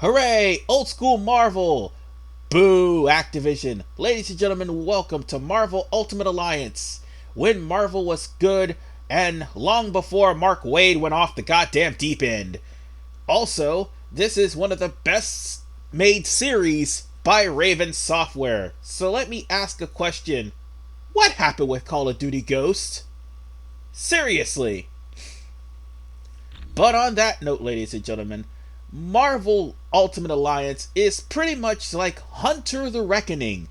Hooray! Old school Marvel! Boo, Activision! Ladies and gentlemen, welcome to Marvel Ultimate Alliance. When Marvel was good, and long before Mark Waid went off the goddamn deep end. Also, this is one of the best made series by Raven Software. So let me ask a question. What happened with Call of Duty Ghosts? Seriously. But on that note, ladies and gentlemen, Marvel Ultimate Alliance is pretty much like Hunter the Reckoning.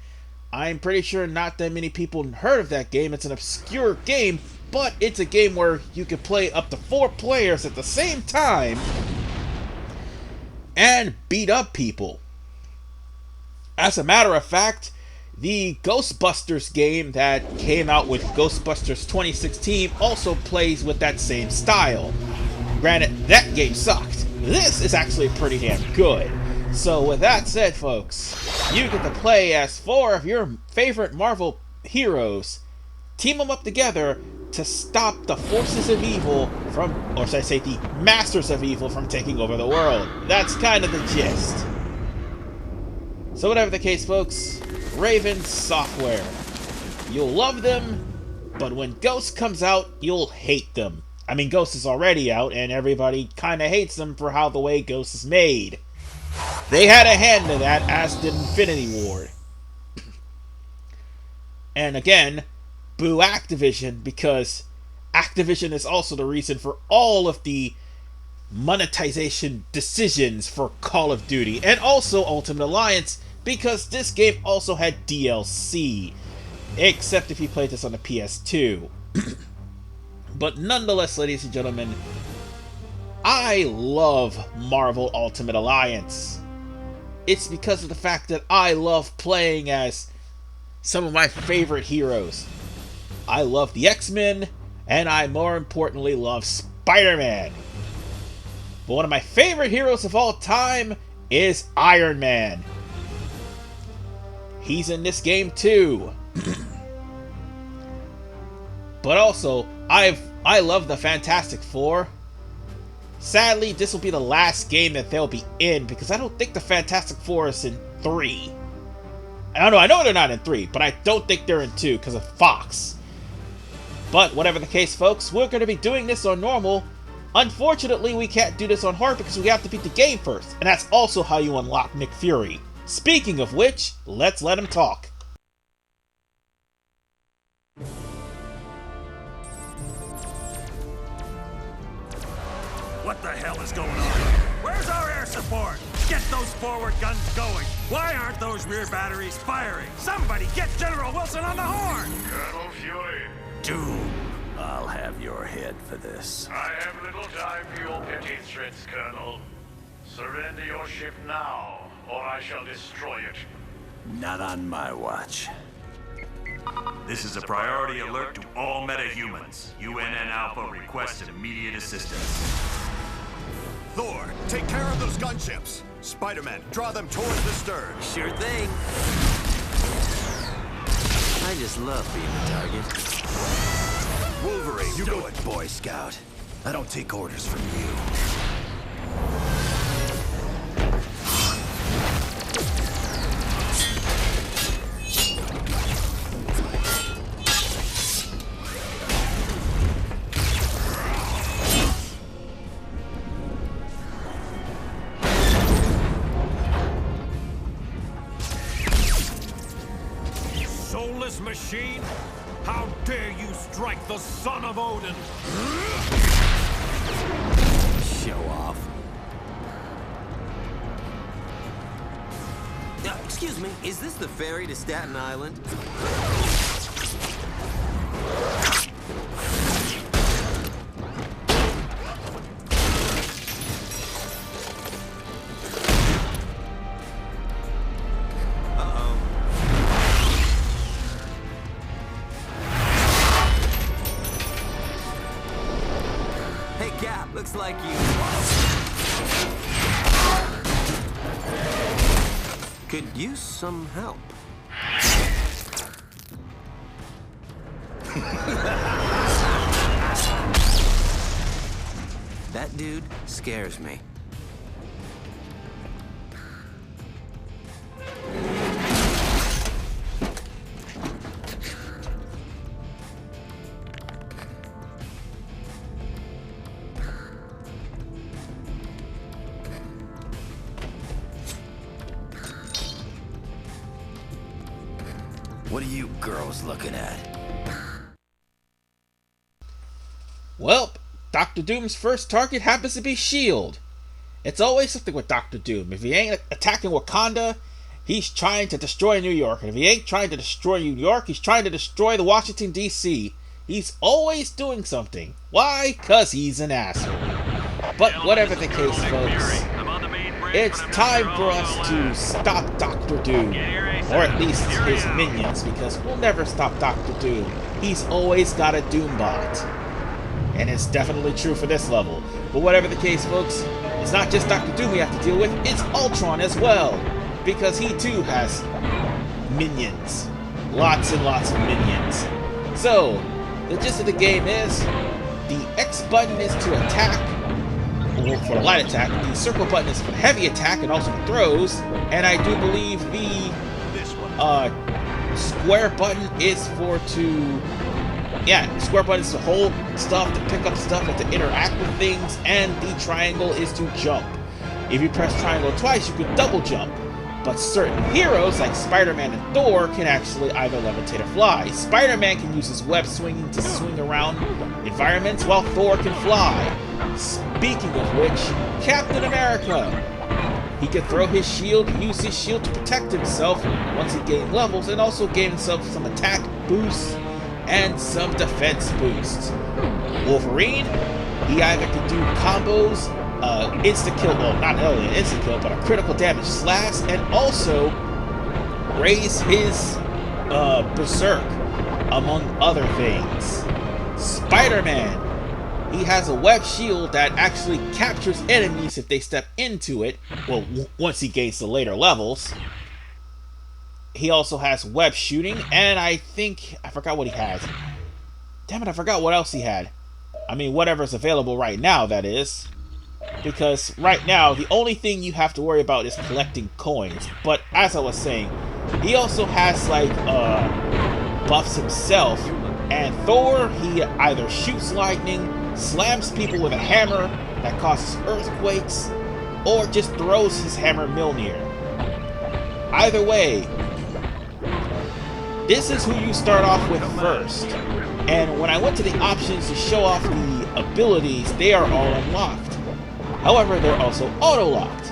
I'm pretty sure not that many people heard of that game. It's an obscure game, but it's a game where you can play up to 4 players at the same time and beat up people. As a matter of fact, the Ghostbusters game that came out with Ghostbusters 2016 also plays with that same style. Granted, that game sucked. This is actually pretty damn good. So with that said, folks, you get to play as 4 of your favorite Marvel heroes, team them up together to stop the forces of evil from, or should I say the masters of evil from taking over the world. That's kind of the gist. So whatever the case, folks, Raven Software. You'll love them, but when Ghost comes out, you'll hate them. I mean, Ghost is already out, and everybody kind of hates them for how the way Ghost is made. They had a hand in that, as did Infinity Ward. And again, boo Activision, because Activision is also the reason for all of the monetization decisions for Call of Duty, and also Ultimate Alliance, because this game also had DLC, except if you played this on the PS2. But nonetheless, ladies and gentlemen, I love Marvel Ultimate Alliance. It's because of the fact that I love playing as some of my favorite heroes. I love the X-Men, and I more importantly love Spider-Man. But one of my favorite heroes of all time is Iron Man. He's in this game too. But also, I love the Fantastic Four. Sadly, this will be the last game that they'll be in, because I don't think the Fantastic Four is in 3. I know they're not in 3, but I don't think they're in 2 because of Fox. But whatever the case, folks, we're going to be doing this on normal. Unfortunately, we can't do this on hard because we have to beat the game first, and that's also how you unlock Nick Fury. Speaking of which, let's let him talk. What the hell is going on? Where's our air support? Get those forward guns going. Why aren't those rear batteries firing? Somebody get General Wilson on the horn! Colonel Fury. Doom, I'll have your head for this. I have little time for your petty threats, Colonel. Surrender your ship now, or I shall destroy it. Not on my watch. This is a priority alert to all metahumans. UNN Alpha requests immediate assistance. Thor, take care of those gunships. Spider-Man, draw them towards the stern. Sure thing. I just love being the target. Wolverine, you Do go. it, Boy Scout. I don't take orders from you. Soulless machine? How dare you strike the son of Odin? Show off. Excuse me, is this the ferry to Staten Island? Hey, Cap, looks like you could use some help. That dude scares me. What are you girls looking at? Well, Doctor Doom's first target happens to be S.H.I.E.L.D. It's always something with Doctor Doom. If he ain't attacking Wakanda, he's trying to destroy New York. And if he ain't trying to destroy New York, he's trying to destroy the Washington, D.C. He's always doing something. Why? 'Cause he's an asshole. But whatever the case, folks, it's time for us to stop Doctor Doom. Or at least his minions, because we'll never stop Doctor Doom. He's always got a Doombot. And it's definitely true for this level. But whatever the case, folks, it's not just Doctor Doom we have to deal with, it's Ultron as well. Because he too has minions. Lots and lots of minions. So, the gist of the game is, the X button is to attack, or for light attack, the circle button is for heavy attack and also throws, and I do believe the square button is square button is to hold stuff, to pick up stuff, and to interact with things, and the triangle is to jump. If you press triangle twice, you can double jump. But certain heroes, like Spider-Man and Thor, can actually either levitate or fly. Spider-Man can use his web swinging to swing around environments, while Thor can fly. Speaking of which, Captain America! He can throw his shield, use his shield to protect himself once he gains levels, and also gain himself some attack boosts and some defense boosts. Wolverine, he either can do combos, insta-kill, well, not only an insta-kill, but a critical damage slash, and also raise his berserk, among other things. Spider-Man, he has a web shield that actually captures enemies if they step into it, well, once he gains the later levels. He also has web shooting, and I forgot what he has. Damn it, I forgot what else he had. I mean, whatever's available right now, that is. Because right now, the only thing you have to worry about is collecting coins. But as I was saying, he also has, like, buffs himself. And Thor, he either shoots lightning, slams people with a hammer that causes earthquakes, or just throws his hammer Mjolnir. Either way, this is who you start off with first. And when I went to the options to show off the abilities, they are all unlocked. However, they're also auto-locked.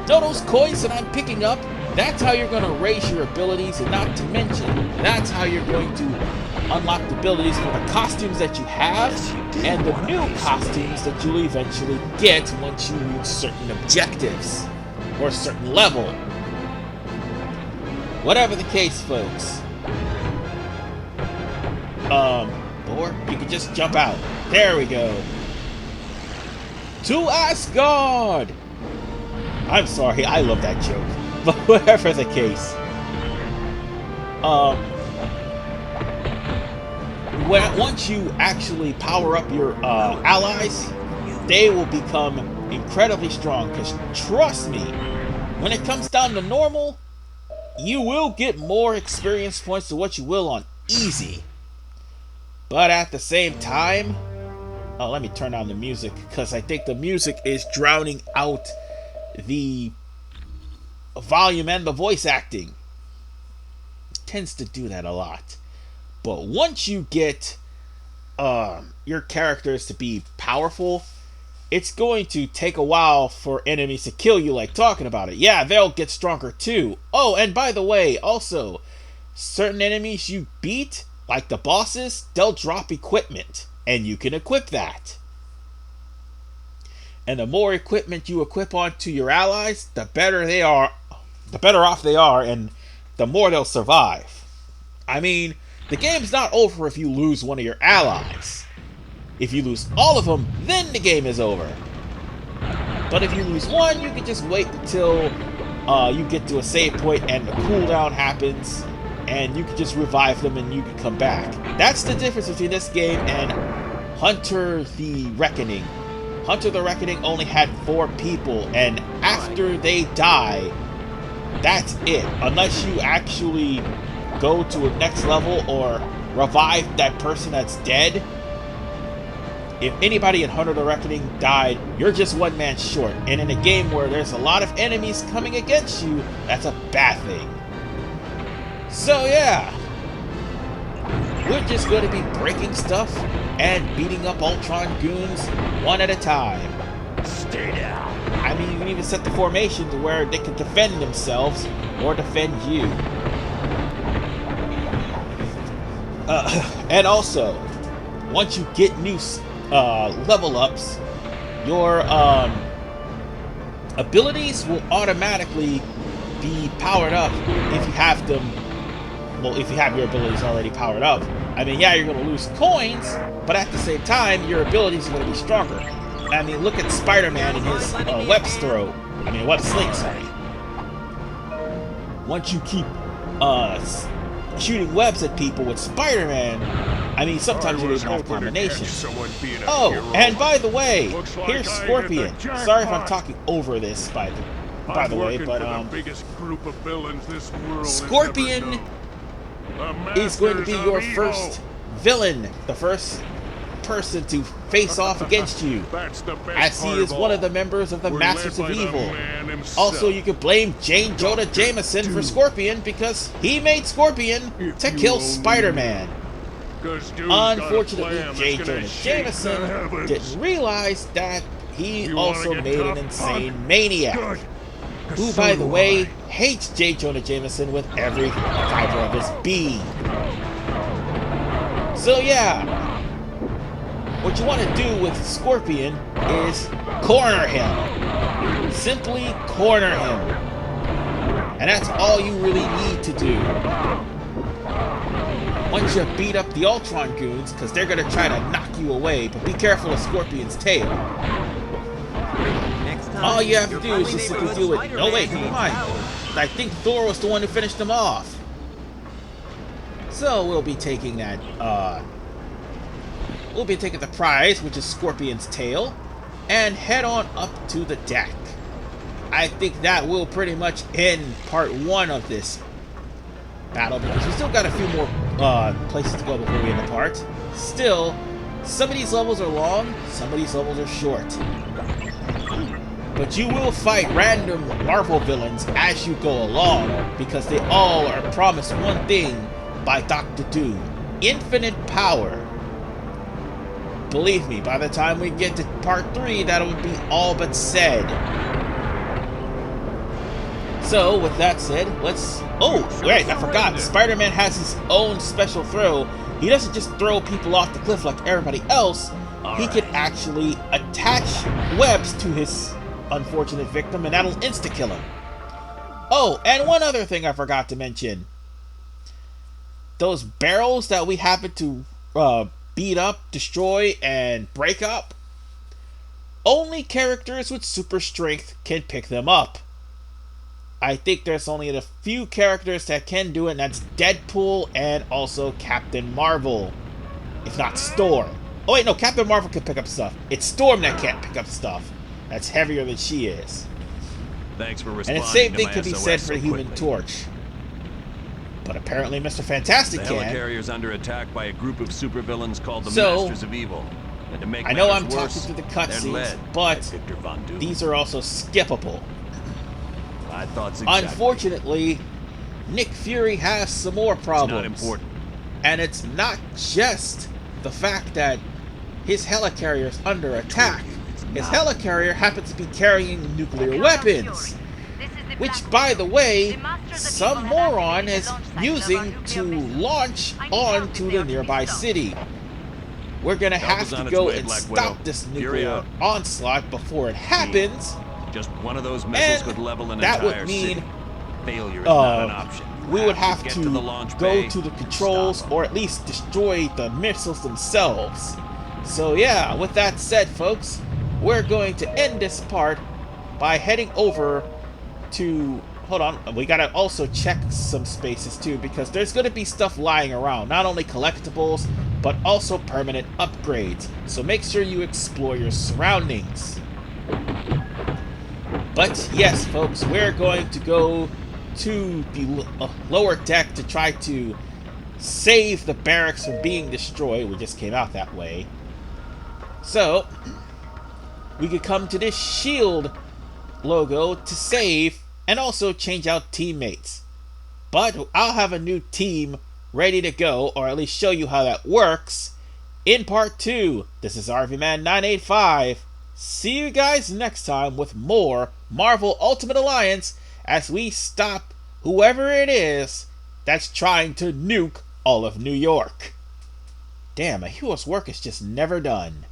So those coins that I'm picking up, that's how you're going to raise your abilities, and not to mention, that's how you're going to unlock the abilities for the costumes that you have, and the new costumes that you'll eventually get once you reach certain objectives, or a certain level. Whatever the case, folks. Or you can just jump out. There we go. To Asgard! I'm sorry, I love that joke. But whatever the case. Once you actually power up your allies, they will become incredibly strong. Because trust me, when it comes down to normal, you will get more experience points than what you will on easy. But at the same time, let me turn on the music, because I think the music is drowning out the volume and the voice acting. It tends to do that a lot. But once you get your characters to be powerful, it's going to take a while for enemies to kill you, like talking about it. Yeah, they'll get stronger too. Oh, and by the way, also, certain enemies you beat, like the bosses, they'll drop equipment, and you can equip that. And the more equipment you equip onto your allies, the better they are, the better off they are, and the more they'll survive. I mean, the game's not over if you lose one of your allies. If you lose all of them, then the game is over. But if you lose one, you can just wait until you get to a save point and the cooldown happens, and you can just revive them and you can come back. That's the difference between this game and Hunter the Reckoning. Hunter the Reckoning only had 4 people, and after they die, that's it. Unless you actually go to a next level or revive that person that's dead. If anybody in Hunter the Reckoning died, you're just one man short. And in a game where there's a lot of enemies coming against you, that's a bad thing. So yeah, we're just going to be breaking stuff and beating up Ultron goons one at a time. Stay down. I mean, you can even set the formation to where they can defend themselves or defend you. And also, once you get new level ups, your abilities will automatically be powered up if you have them. Well, if you have your abilities already powered up. I mean, yeah, you're going to lose coins, but at the same time, your abilities are going to be stronger. I mean, look at Spider-Man and his web sling, sorry. Once you keep shooting webs at people with Spider-Man, I mean, sometimes you even have combinations. Oh, and by the way, here's Scorpion. Sorry if I'm talking over this, by the way, but Scorpion is going to be your first villain, the first person to face off against you, as he is one of the members of the Masters of Evil. Also, you could blame J. Jonah Jameson for Scorpion because he made Scorpion to kill Spider-Man. Unfortunately, J. Jonah Jameson didn't realize that he also made an insane maniac, who, by the way, hates J. Jonah Jameson with every fiber of his being. So yeah, what you want to do with Scorpion is corner him. Simply corner him. And that's all you really need to do. Once you beat up the Ultron goons, because they're going to try to knock you away, but be careful of Scorpion's tail. All you have to do is just simply do it. No, wait, never mind. I think Thor was the one who finished them off. So we'll be taking that, we'll be taking the prize, which is Scorpion's tail, and head on up to the deck. I think that will pretty much end part 1 of this battle, because we still got a few more places to go before we end the part. Still, some of these levels are long, some of these levels are short. But you will fight random Marvel villains as you go along, because they all are promised one thing by Dr. Doom: infinite power. Believe me, by the time we get to part 3, that'll be all but said. So, with that said, let's... Oh, wait, I forgot. Spider-Man has his own special throw. He doesn't just throw people off the cliff like everybody else. He can actually attach webs to his unfortunate victim, and that'll insta-kill him. Oh, and one other thing I forgot to mention. Those barrels that we happen to beat up, destroy, and break up, only characters with super strength can pick them up. I think there's only a few characters that can do it, and that's Deadpool and also Captain Marvel. If not Storm. Oh wait, no, Captain Marvel can pick up stuff. It's Storm that can't pick up stuff. That's heavier than she is. Thanks for responding. And the same thing could be said for the Human Torch. But apparently Mr. Fantastic can. The helicarrier's under attack by a group of supervillains called the Masters of Evil. And to make I know I'm worse, talking through the cutscenes, but these are also skippable. Unfortunately, Nick Fury has some more problems. It's not important. And it's not just the fact that his helicarrier is under attack. His helicarrier happens to be carrying nuclear weapons, which, by the way, some moron is using to launch onto the nearby city. We're gonna have to go and stop this nuclear onslaught before it happens. Just one of those missiles could level an that entire would mean city. Failure is not an option. We would have to go to the controls or at least destroy the missiles themselves. So yeah, with that said, folks, we're going to end this part by heading over to... Hold on, we gotta also check some spaces too, because there's gonna be stuff lying around. Not only collectibles, but also permanent upgrades. So make sure you explore your surroundings. But yes, folks, we're going to go to the lower deck to try to save the barracks from being destroyed. We just came out that way. So, we could come to this S.H.I.E.L.D. logo to save and also change out teammates. But I'll have a new team ready to go, or at least show you how that works, in part 2. This is RVMan985. See you guys next time with more Marvel Ultimate Alliance as we stop whoever it is that's trying to nuke all of New York. Damn, a hero's work is just never done.